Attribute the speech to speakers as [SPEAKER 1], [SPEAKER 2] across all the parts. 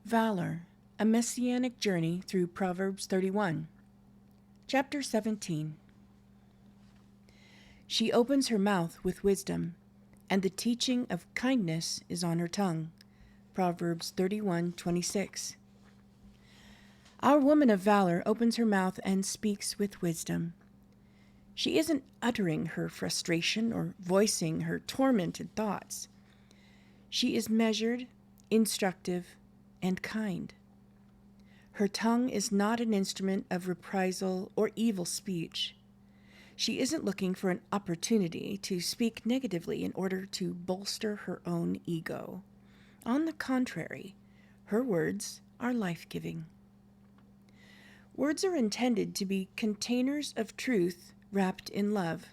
[SPEAKER 1] Valor, a Messianic Journey Through Proverbs 31. Chapter 17. She opens her mouth with wisdom, and the teaching of kindness is on her tongue. Proverbs 31:26. Our woman of valor opens her mouth and speaks with wisdom. She isn't uttering her frustration or voicing her tormented thoughts. She is measured, instructive, and kind. Her tongue is not an instrument of reprisal or evil speech. She isn't looking for an opportunity to speak negatively in order to bolster her own ego. On the contrary, her words are life-giving. Words are intended to be containers of truth wrapped in love.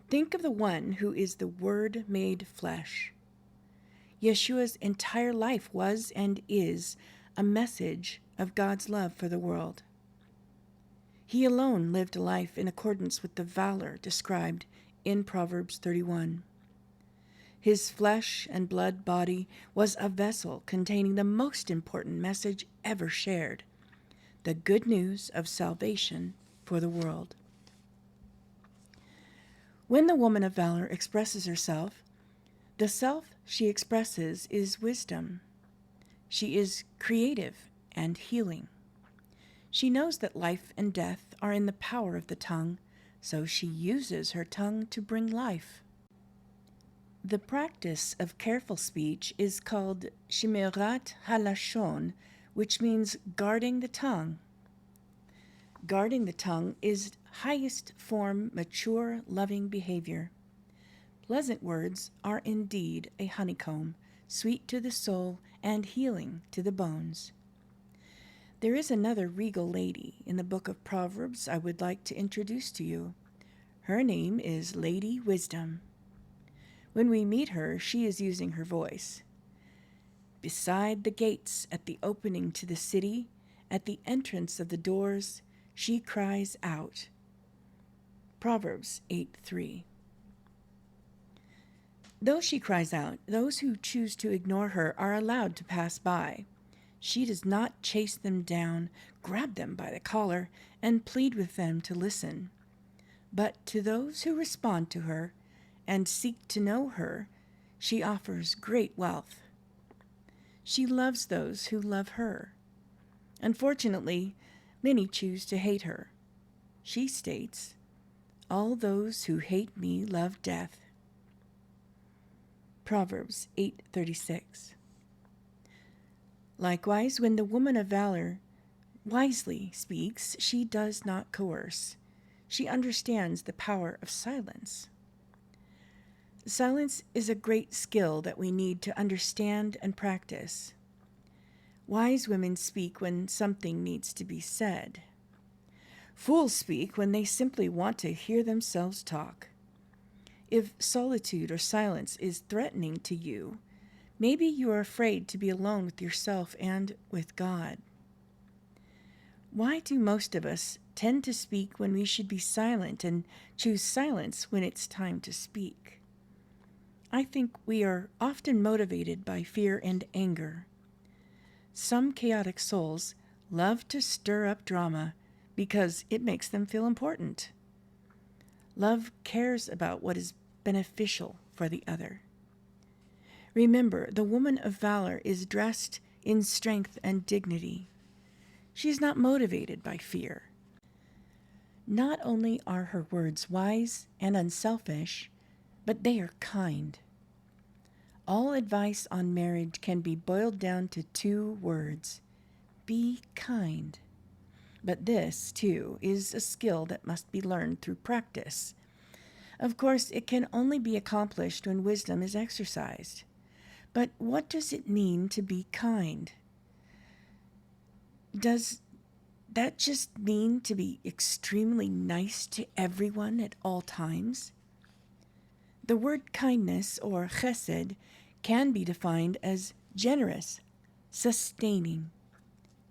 [SPEAKER 1] Think of the one who is the Word made flesh. Yeshua's entire life was and is a message of God's love for the world. He alone lived a life in accordance with the valor described in Proverbs 31. His flesh and blood body was a vessel containing the most important message ever shared, the good news of salvation for the world. When the woman of valor expresses herself, the self she expresses is wisdom. She is creative and healing. She knows that life and death are in the power of the tongue, so she uses her tongue to bring life. The practice of careful speech is called shimerat halashon, which means guarding the tongue. Guarding the tongue is highest form mature, loving behavior. Pleasant words are indeed a honeycomb, sweet to the soul and healing to the bones. There is another regal lady in the book of Proverbs I would like to introduce to you. Her name is Lady Wisdom. When we meet her, she is using her voice. Beside the gates at the opening to the city, at the entrance of the doors, she cries out. Proverbs 8:3. Though she cries out, those who choose to ignore her are allowed to pass by. She does not chase them down, grab them by the collar, and plead with them to listen. But to those who respond to her and seek to know her, she offers great wealth. She loves those who love her. Unfortunately, many choose to hate her. She states, "All those who hate me love death." Proverbs 8:36. Likewise, when the woman of valor wisely speaks, she does not coerce. She understands the power of silence. Silence is a great skill that we need to understand and practice. Wise women speak when something needs to be said. Fools speak when they simply want to hear themselves talk. If solitude or silence is threatening to you, maybe you are afraid to be alone with yourself and with God. Why do most of us tend to speak when we should be silent and choose silence when it's time to speak? I think we are often motivated by fear and anger. Some chaotic souls love to stir up drama because it makes them feel important. Love cares about what is beneficial for the other. Remember, the woman of valor is dressed in strength and dignity. She is not motivated by fear. Not only are her words wise and unselfish, but they are kind. All advice on marriage can be boiled down to two words: be kind. But this, too, is a skill that must be learned through practice. Of course, it can only be accomplished when wisdom is exercised. But what does it mean to be kind? Does that just mean to be extremely nice to everyone at all times? The word kindness, or chesed, can be defined as generous, sustaining,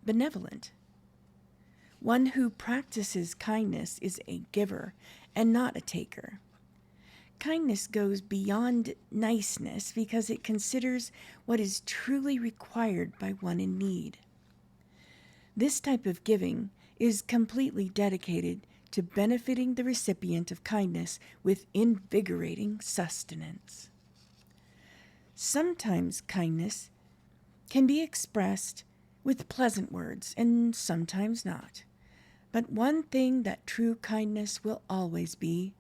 [SPEAKER 1] benevolent. One who practices kindness is a giver and not a taker. Kindness goes beyond niceness because it considers what is truly required by one in need. This type of giving is completely dedicated to benefiting the recipient of kindness with invigorating sustenance. Sometimes kindness can be expressed with pleasant words and sometimes not. But one thing that true kindness will always be,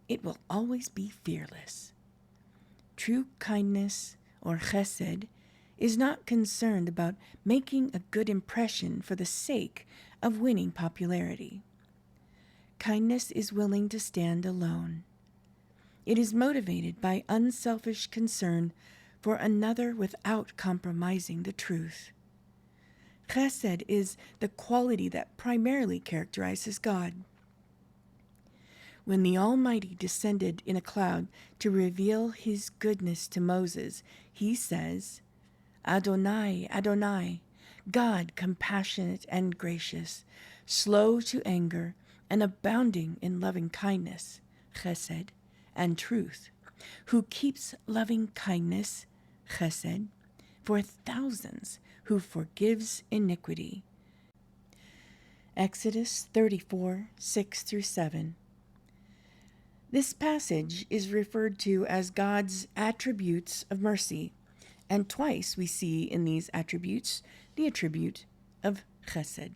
[SPEAKER 1] it will always be fearless. True kindness, or chesed, is not concerned about making a good impression for the sake of winning popularity. Kindness is willing to stand alone. It is motivated by unselfish concern for another without compromising the truth. Chesed is the quality that primarily characterizes God. When the Almighty descended in a cloud to reveal his goodness to Moses, he says, Adonai, Adonai, God compassionate and gracious, slow to anger, and abounding in loving kindness, chesed, and truth, who keeps loving kindness, chesed, for thousands, who forgives iniquity. Exodus 34, 6-7. This passage is referred to as God's attributes of mercy, and twice we see in these attributes the attribute of chesed.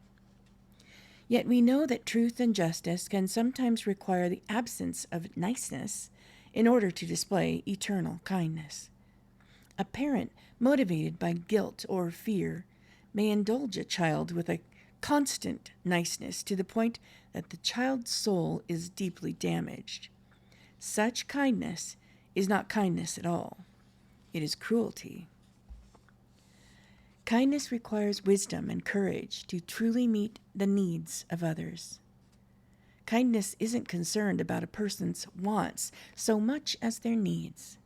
[SPEAKER 1] Yet we know that truth and justice can sometimes require the absence of niceness in order to display eternal kindness. A parent motivated by guilt or fear may indulge a child with a constant niceness to the point that the child's soul is deeply damaged. Such kindness is not kindness at all. It is cruelty. Kindness requires wisdom and courage to truly meet the needs of others. Kindness isn't concerned about a person's wants so much as their needs.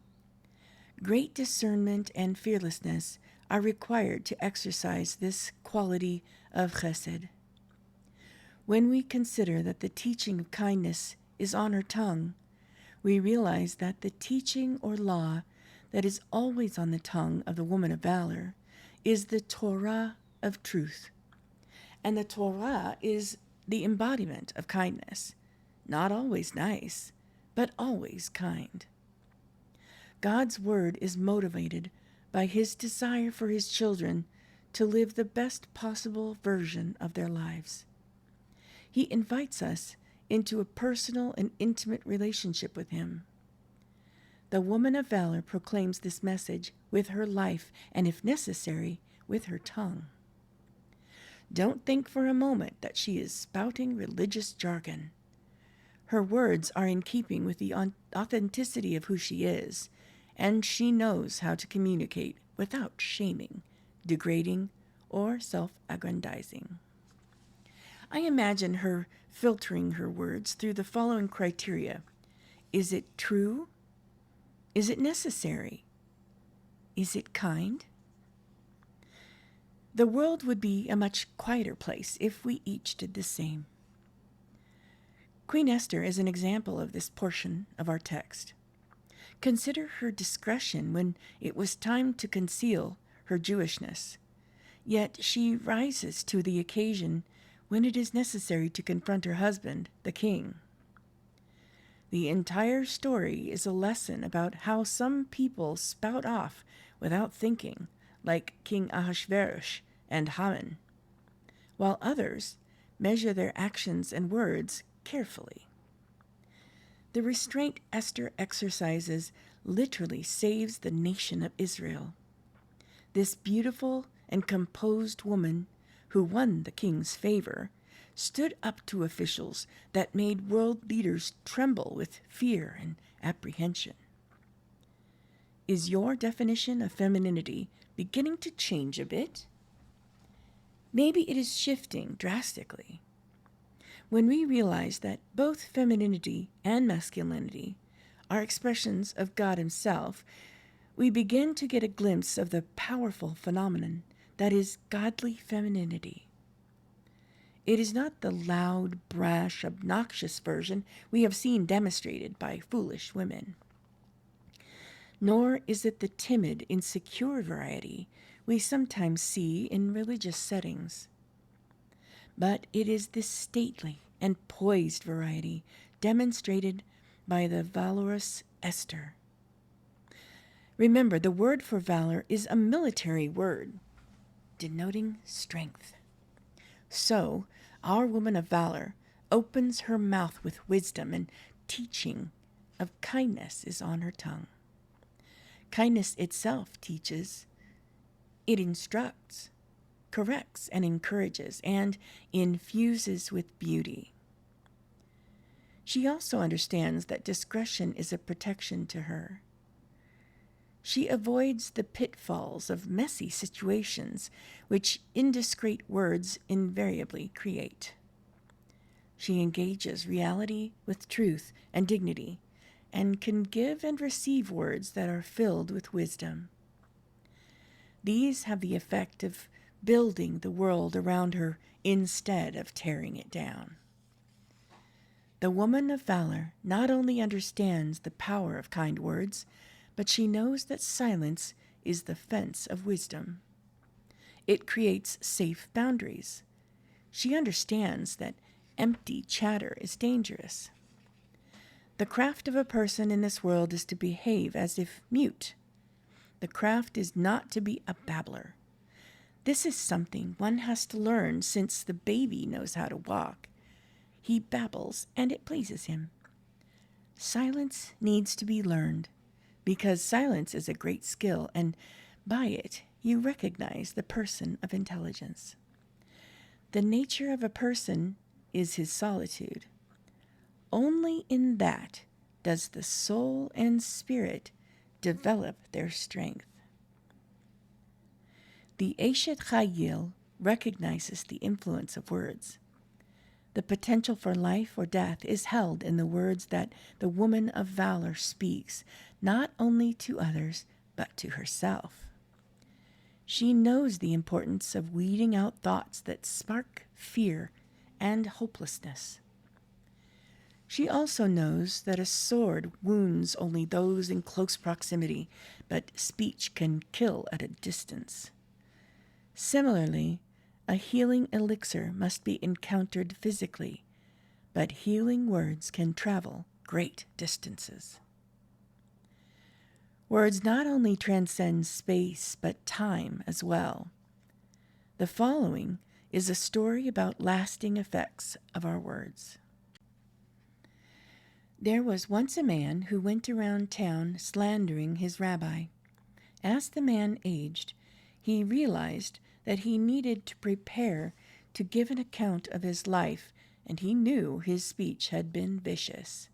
[SPEAKER 1] Great discernment and fearlessness are required to exercise this quality of chesed. When we consider that the teaching of kindness is on her tongue, we realize that the teaching or law that is always on the tongue of the woman of valor is the Torah of truth. And the Torah is the embodiment of kindness, not always nice, but always kind. God's word is motivated by his desire for his children to live the best possible version of their lives. He invites us into a personal and intimate relationship with him. The woman of valor proclaims this message with her life and, if necessary, with her tongue. Don't think for a moment that she is spouting religious jargon. Her words are in keeping with the authenticity of who she is, and she knows how to communicate without shaming, degrading, or self-aggrandizing. I imagine her filtering her words through the following criteria. Is it true? Is it necessary? Is it kind? The world would be a much quieter place if we each did the same. Queen Esther is an example of this portion of our text. Consider her discretion when it was time to conceal her Jewishness. Yet she rises to the occasion when it is necessary to confront her husband, the king. The entire story is a lesson about how some people spout off without thinking, like King Ahasuerus and Haman, while others measure their actions and words carefully. The restraint Esther exercises literally saves the nation of Israel. This beautiful and composed woman, who won the king's favor, stood up to officials that made world leaders tremble with fear and apprehension. Is your definition of femininity beginning to change a bit? Maybe it is shifting drastically. When we realize that both femininity and masculinity are expressions of God himself, we begin to get a glimpse of the powerful phenomenon that is godly femininity. It is not the loud, brash, obnoxious version we have seen demonstrated by foolish women. Nor is it the timid, insecure variety we sometimes see in religious settings. But it is this stately and poised variety demonstrated by the valorous Esther. Remember, the word for valor is a military word, denoting strength. So, our woman of valor opens her mouth with wisdom, and teaching of kindness is on her tongue. Kindness itself teaches, it instructs, corrects, and encourages, and infuses with beauty. She also understands that discretion is a protection to her. She avoids the pitfalls of messy situations which indiscreet words invariably create. She engages reality with truth and dignity, and can give and receive words that are filled with wisdom. These have the effect of building the world around her instead of tearing it down. The woman of valor not only understands the power of kind words, but she knows that silence is the fence of wisdom. It creates safe boundaries. She understands that empty chatter is dangerous. The craft of a person in this world is to behave as if mute. The craft is not to be a babbler. This is something one has to learn since the baby knows how to walk. He babbles, and it pleases him. Silence needs to be learned, because silence is a great skill, and by it you recognize the person of intelligence. The nature of a person is his solitude. Only in that does the soul and spirit develop their strength. The Eshet Chayil recognizes the influence of words. The potential for life or death is held in the words that the woman of valor speaks, not only to others, but to herself. She knows the importance of weeding out thoughts that spark fear and hopelessness. She also knows that a sword wounds only those in close proximity, but speech can kill at a distance. Similarly, a healing elixir must be encountered physically, but healing words can travel great distances. Words not only transcend space, but time as well. The following is a story about lasting effects of our words. There was once a man who went around town slandering his rabbi. As the man aged, he realized that he needed to prepare to give an account of his life, and he knew his speech had been vicious.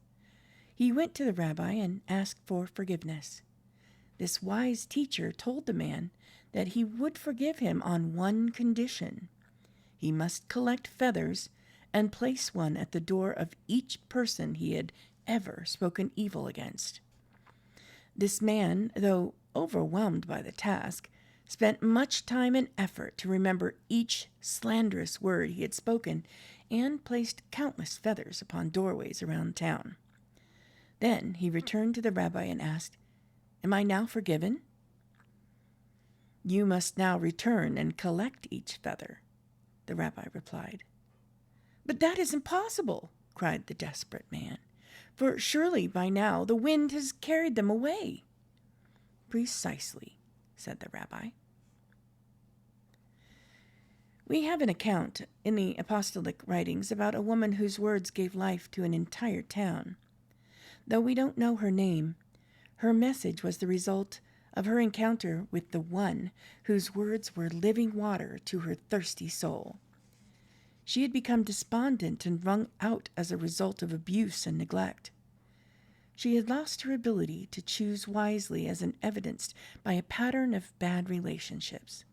[SPEAKER 1] He went to the rabbi and asked for forgiveness. This wise teacher told the man that he would forgive him on one condition. He must collect feathers and place one at the door of each person he had ever spoken evil against. This man, though overwhelmed by the task, spent much time and effort to remember each slanderous word he had spoken, and placed countless feathers upon doorways around town. Then he returned to the rabbi and asked, "Am I now forgiven?" "You must now return and collect each feather," the rabbi replied. "But that is impossible," cried the desperate man, "for surely by now the wind has carried them away." "Precisely," said the rabbi. We have an account in the apostolic writings about a woman whose words gave life to an entire town. Though we don't know her name, her message was the result of her encounter with the one whose words were living water to her thirsty soul. She had become despondent and wrung out as a result of abuse and neglect. She had lost her ability to choose wisely, as evidenced by a pattern of bad relationships.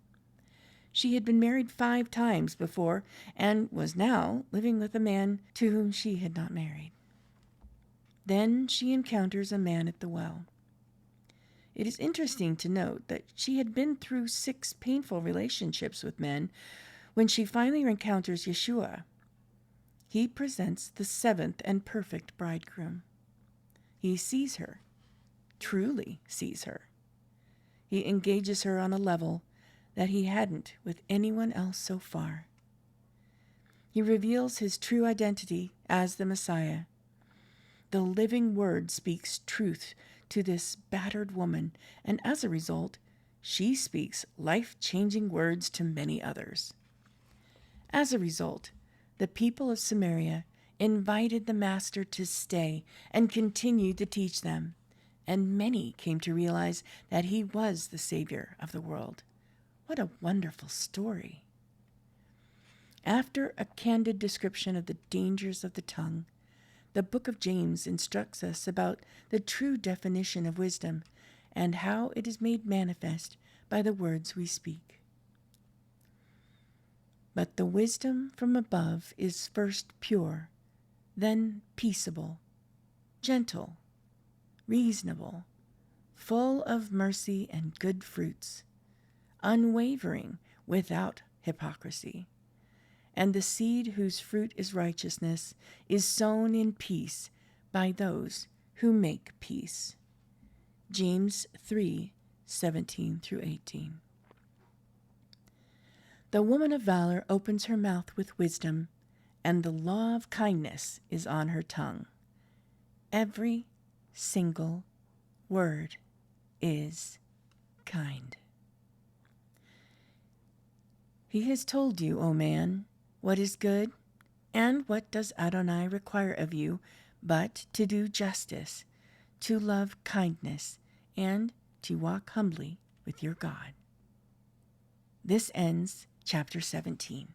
[SPEAKER 1] She had been married 5 times before and was now living with a man to whom she had not married. Then she encounters a man at the well. It is interesting to note that she had been through 6 painful relationships with men, When she finally encounters Yeshua, he presents the seventh and perfect bridegroom. He sees her, truly sees her. He engages her on a level that he hadn't with anyone else so far. He reveals his true identity as the Messiah. The living word speaks truth to this battered woman, and as a result, she speaks life-changing words to many others. As a result, the people of Samaria invited the Master to stay and continue to teach them, and many came to realize that he was the Savior of the world. What a wonderful story. After a candid description of the dangers of the tongue, the book of James instructs us about the true definition of wisdom and how it is made manifest by the words we speak. But the wisdom from above is first pure, then peaceable, gentle, reasonable, full of mercy and good fruits, unwavering, without hypocrisy. And the seed whose fruit is righteousness is sown in peace by those who make peace. James 3:17-18. The woman of valor opens her mouth with wisdom, and the law of kindness is on her tongue. Every single word is kind. He has told you, O man, what is good, and what does Adonai require of you, but to do justice, to love kindness, and to walk humbly with your God. This ends chapter 17.